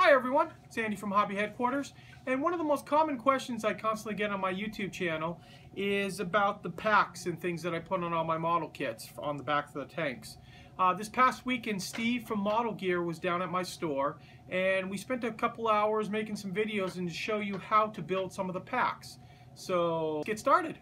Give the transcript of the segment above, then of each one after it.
Hi everyone, it's Andy from Hobby Headquarters, and one of the most common questions I constantly get on my YouTube channel is about the packs and things that I put on all my model kits on the back of the tanks. This past weekend, Steve from Model Gear was down at my store, and we spent a couple hours making some videos and to show you how to build some of the packs. So let's get started.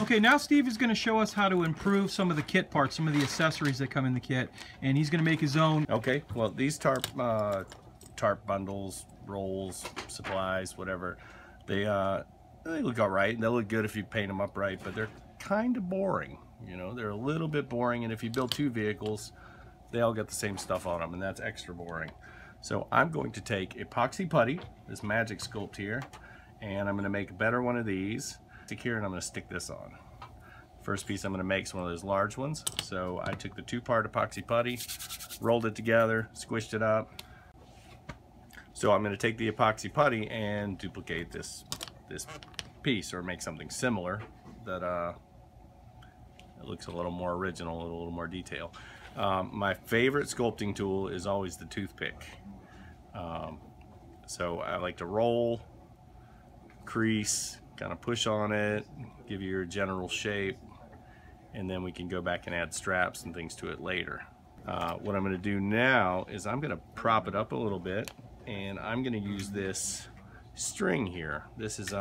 Okay, now Steve is going to show us how to improve some of the kit parts, some of the accessories that come in the kit, and he's going to make his own. Okay, well these tarp bundles, rolls, supplies, whatever, they look all right. They'll look good if you paint them up right, but they're kind of boring. You know, they're a little bit boring, and if you build two vehicles, they all get the same stuff on them, and that's extra boring. So I'm going to take epoxy putty, this Magic Sculpt here, and I'm going to make a better one of these here, and I'm going to stick this on. First piece I'm going to make is one of those large ones. So I took the two-part epoxy putty, rolled it together, squished it up. So I'm going to take the epoxy putty and duplicate this piece, or make something similar that it looks a little more original, a little more detail. My favorite sculpting tool is always the toothpick. So I like to roll, crease, kind of push on it, give you your general shape, and then we can go back and add straps and things to it later. What I'm going to do now is I'm going to prop it up a little bit, and I'm going to use this string here. This is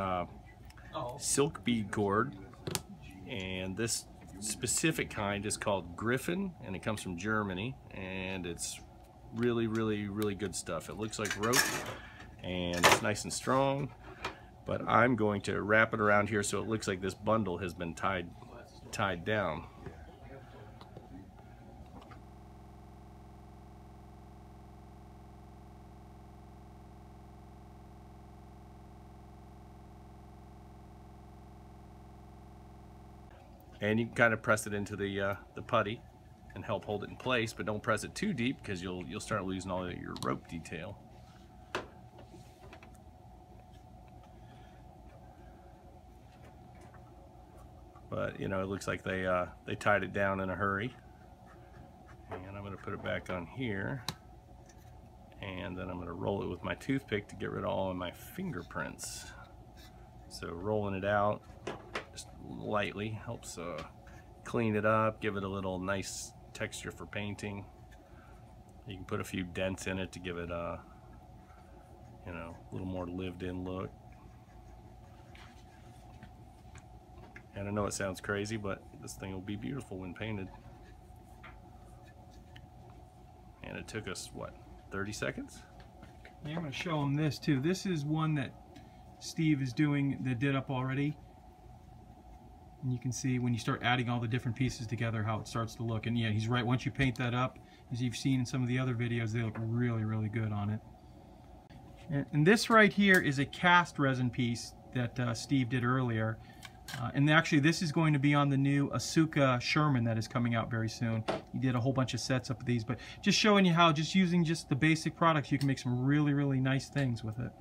silk bead cord, and this specific kind is called Griffin, and it comes from Germany, and it's really good stuff. It looks like rope, and it's nice and strong. But I'm going to wrap it around here so it looks like this bundle has been tied down. And you can kind of press it into the putty and help hold it in place, but don't press it too deep because you'll start losing all of your rope detail. But you know, it looks like they tied it down in a hurry. And I'm going to put it back on here, and then I'm going to roll it with my toothpick to get rid of all of my fingerprints. So rolling it out just lightly helps clean it up, give it a little nice texture for painting. You can put a few dents in it to give it a, you know, a little more lived-in look. And I know it sounds crazy, but this thing will be beautiful when painted. And it took us, what, 30 seconds? Yeah, I'm going to show them this too. This is one that Steve is doing that did up already. And you can see when you start adding all the different pieces together how it starts to look. And yeah, he's right. Once you paint that up, as you've seen in some of the other videos, they look really good on it. And this right here is a cast resin piece that Steve did earlier. And actually this is going to be on the new Asuka Sherman that is coming out very soon. He did a whole bunch of sets up of these, but just showing you how just using just the basic products you can make some really nice things with it.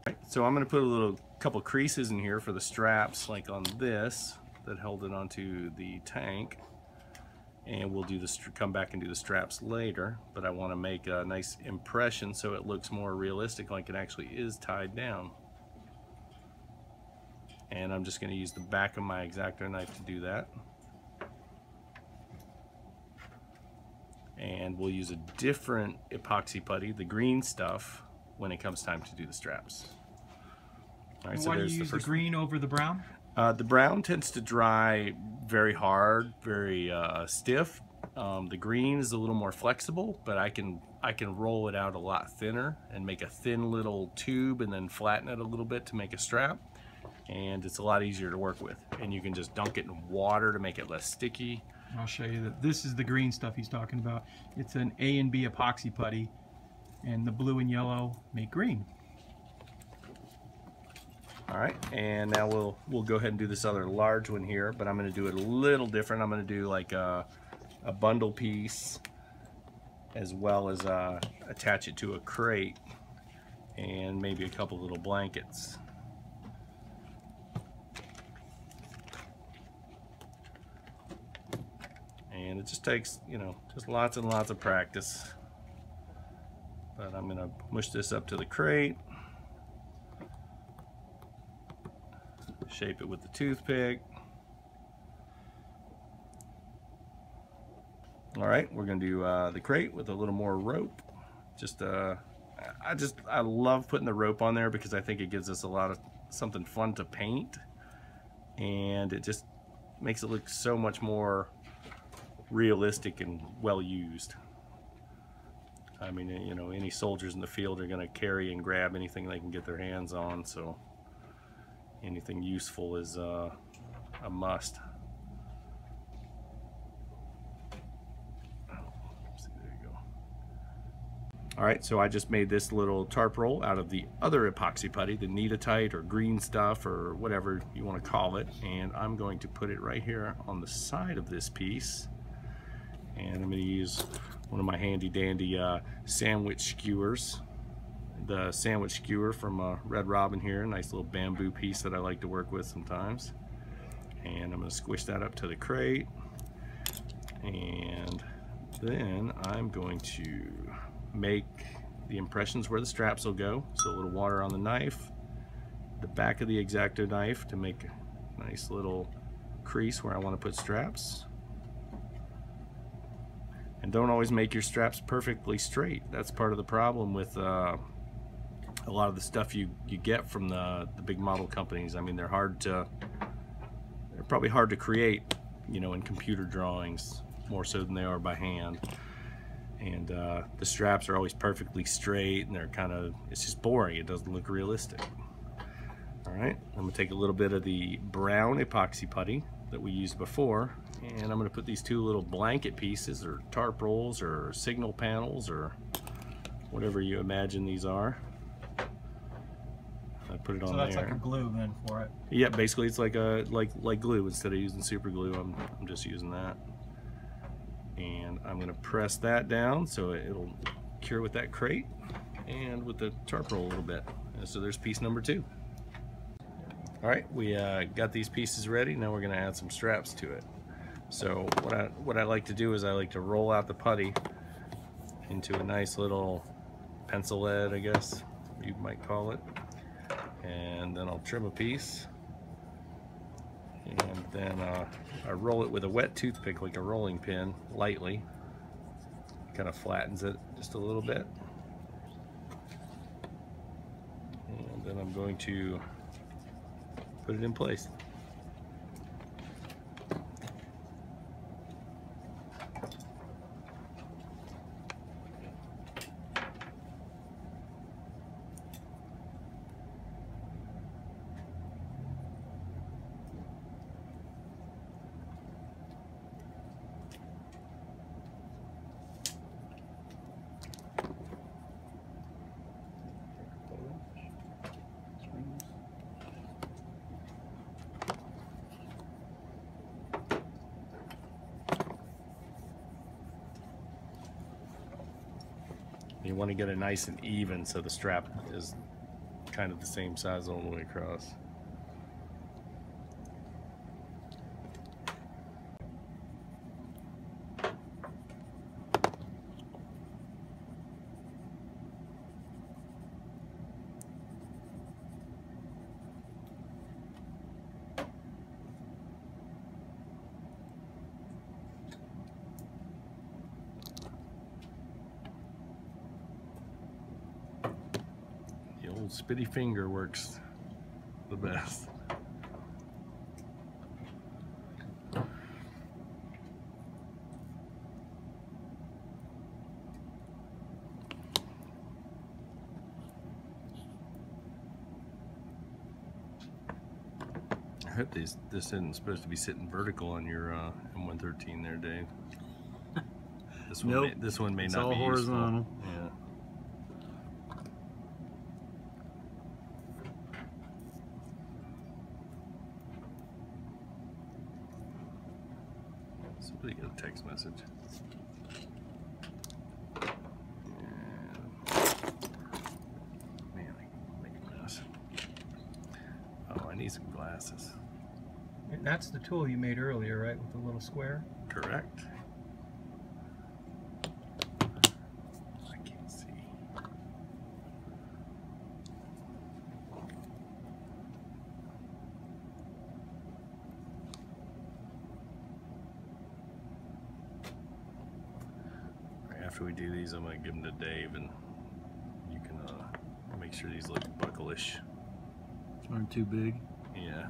Right, so I'm going to put a couple creases in here for the straps, like on this that held it onto the tank, and we'll do this, come back and do the straps later, but I want to make a nice impression so it looks more realistic, like it actually is tied down. And I'm just going to use the back of my X-Acto knife to do that. And we'll use a different epoxy putty, the green stuff, when it comes time to do the straps. All right, so why do you use the green over the brown? The brown tends to dry very hard, very stiff. The green is a little more flexible, but I can roll it out a lot thinner and make a thin little tube and then flatten it a little bit to make a strap. And it's a lot easier to work with, and you can just dunk it in water to make it less sticky. I'll show you that this is the green stuff he's talking about. It's an A and B epoxy putty, and the blue and yellow make green. All right, and now we'll go ahead and do this other large one here, but I'm going to do it a little different. I'm going to do like a bundle piece as well as attach it to a crate and maybe a couple little blankets. And it just takes, you know, just lots and lots of practice. But I'm gonna mush this up to the crate, shape it with the toothpick. All right, we're gonna do the crate with a little more rope. I love putting the rope on there because I think it gives us a lot of something fun to paint, and it just makes it look so much more realistic and well used. I mean, you know, any soldiers in the field are going to carry and grab anything they can get their hands on, so anything useful is a must. There you go. All right, so I just made this little tarp roll out of the other epoxy putty, the Neatitite or green stuff or whatever you want to call it, and I'm going to put it right here on the side of this piece. And I'm going to use one of my handy dandy sandwich skewers. The sandwich skewer from Red Robin here, a nice little bamboo piece that I like to work with sometimes. And I'm going to squish that up to the crate. And then I'm going to make the impressions where the straps will go. So a little water on the knife, the back of the X-Acto knife to make a nice little crease where I want to put straps. And don't always make your straps perfectly straight. That's part of the problem with a lot of the stuff you get from the big model companies. I mean, they're probably hard to create, you know, in computer drawings more so than they are by hand. And the straps are always perfectly straight, and they're it's just boring. It doesn't look realistic. All right, I'm gonna take a little bit of the brown epoxy putty that we used before, and I'm going to put these two little blanket pieces or tarp rolls or signal panels or whatever you imagine these are. I put it on there. So that's like a glue then for it. Yeah, basically it's like glue. Instead of using super glue, I'm just using that. And I'm going to press that down so it'll cure with that crate and with the tarp roll a little bit. And so there's piece number 2. All right, we got these pieces ready. Now we're going to add some straps to it. So what I like to do is I like to roll out the putty into a nice little pencil lead, I guess you might call it. And then I'll trim a piece. And then I roll it with a wet toothpick like a rolling pin, lightly. Kind of flattens it just a little bit. And then I'm going to put it in place. You want to get it nice and even so the strap is kind of the same size all the way across. Old spitty finger works the best. I hope this isn't supposed to be sitting vertical on your M113 there, Dave. This one may it's not all be horizontal. Useful. Yeah. Somebody get a text message. me some glasses. That's the tool you made earlier, right, with the little square? Correct. I can't see. After we do these, I'm going to give them to Dave, and you can make sure these look buckleish. Aren't too big. Yeah.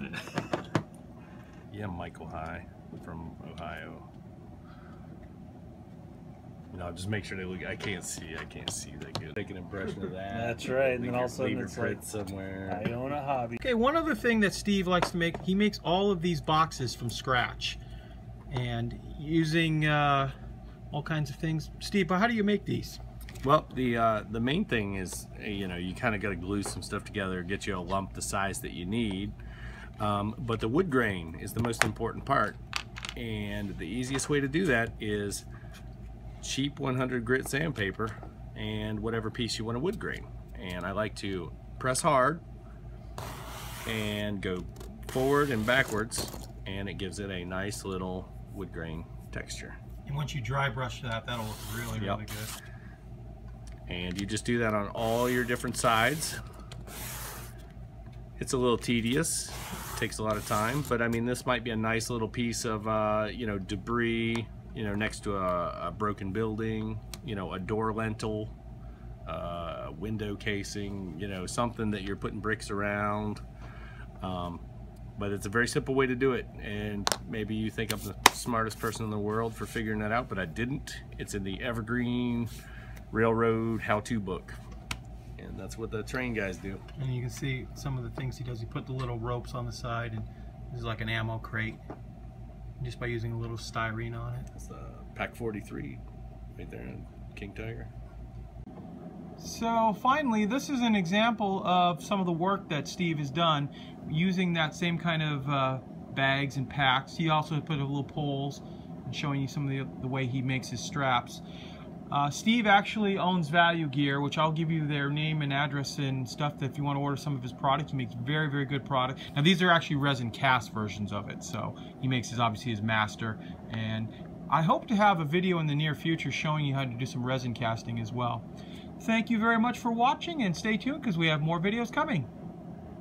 Yeah, Michael High from Ohio. No, just make sure they look. I can't see that good. Take an impression of that. That's right. And then all of a sudden it's like, somewhere. I own a hobby. Okay, one other thing that Steve likes to make, he makes all of these boxes from scratch, and using all kinds of things. Steve, how do you make these? Well, the main thing is, you know, you kind of got to glue some stuff together, get you a lump the size that you need. But the wood grain is the most important part, and the easiest way to do that is cheap 100 grit sandpaper and whatever piece you want to wood grain. And I like to press hard and go forward and backwards, and it gives it a nice little wood grain texture. And once you dry brush that, that'll look really, really good. And you just do that on all your different sides. It's a little tedious, takes a lot of time, but I mean, this might be a nice little piece of you know, debris, you know, next to a broken building, you know, a door lintel, a window casing, you know, something that you're putting bricks around. But it's a very simple way to do it, and maybe you think I'm the smartest person in the world for figuring that out, but I didn't. It's in the Evergreen Railroad how-to book, and that's what the train guys do. And you can see some of the things he does. He put the little ropes on the side, and this is like an ammo crate, just by using a little styrene on it. That's the Pack 43 right there in King Tiger. So finally, this is an example of some of the work that Steve has done using that same kind of bags and packs. He also put a little poles and showing you some of the way he makes his straps. Steve actually owns Value Gear, which I'll give you their name and address and stuff that if you want to order some of his product. He makes very, very good product. Now these are actually resin cast versions of it, so he makes his, obviously, his master. And I hope to have a video in the near future showing you how to do some resin casting as well. Thank you very much for watching, and stay tuned because we have more videos coming.